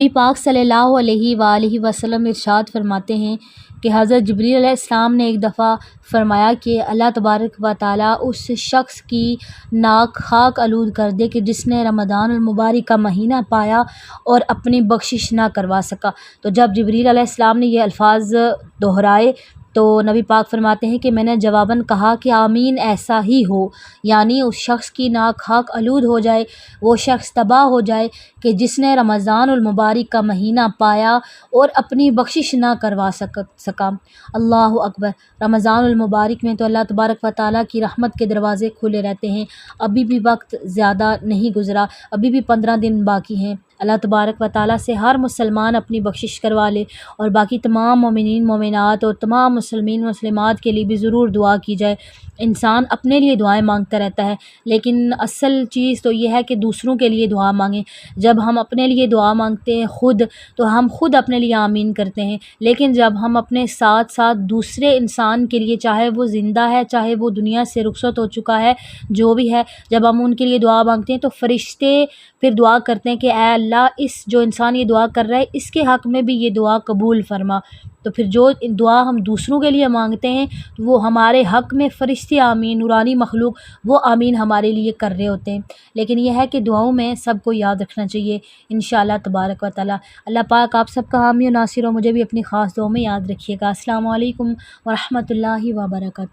नबी पाक सल्लल्लाहु अलैहि वसल्लम इरशाद फरमाते हैं कि हज़रत जिब्रील अलैहिस्सलाम ने एक दफ़ा फ़रमाया कि अल्लाह तबारक व तआला उस शख़्स की नाक खाक आलूद कर दे कि जिसने रमज़ानुल मुबारक का महीना पाया और अपनी बख्शिश ना करवा सका। तो जब जिब्रील अलैहिस्सलाम ने ये अल्फ़ाज़ दोहराए तो नबी पाक फरमाते हैं कि मैंने जवाबन कहा कि आमीन, ऐसा ही हो, यानी उस शख़्स की नाक खाक आलूद हो जाए, वो शख़्स तबाह हो जाए कि जिसने रमज़ानुल मुबारक का महीना पाया और अपनी बख्शिश ना करवा सका। अल्लाहु अकबर। रमज़ानुल मुबारक में तो अल्लाह तबारक व तआला की रहमत के दरवाज़े खुले रहते हैं। अभी भी वक्त ज़्यादा नहीं गुज़रा, अभी भी 15 दिन बाकी हैं। अल्लाह तबारक व तआला से हर मुसलमान अपनी बख्शिश करवा ले और बाकी तमाम मोमिनीन मोमिनात और तमाम मुसलमीन मुस्लिमात के लिए भी ज़रूर दुआ की जाए। इंसान अपने लिए दुआएं मांगता रहता है, लेकिन असल चीज़ तो ये है कि दूसरों के लिए दुआ मांगें। जब हम अपने लिए दुआ मांगते हैं खुद, तो हम खुद अपने लिए आमीन करते हैं, लेकिन जब हम अपने साथ साथ दूसरे इंसान के लिए, चाहे वो ज़िंदा है चाहे वो दुनिया से रुखसत हो चुका है, जो भी है, जब हम उनके लिए दुआ मांगते हैं तो फ़रिश्ते फिर दुआ करते हैं कि ऐ अल्लाह, इस जो इंसान ये दुआ कर रहा है इसके हक़ में भी ये दुआ कबूल फ़रमा। तो फिर जो दुआ हम दूसरों के लिए मांगते हैं वो हमारे हक़ में फ़रिश्ते आमीन, नूरानी मखलूक वो आमीन हमारे लिए कर रहे होते हैं। लेकिन यह है कि दुआओं में सबको याद रखना चाहिए इंशाअल्लाह तबारक व तआला। अल्लाह पाक आप सबका हामी और नासिर, और मुझे भी अपनी ख़ास दुआओं में याद रखिएगा। अस्सलामु अलैकुम व रहमतुल्लाहि व बरकातुहू।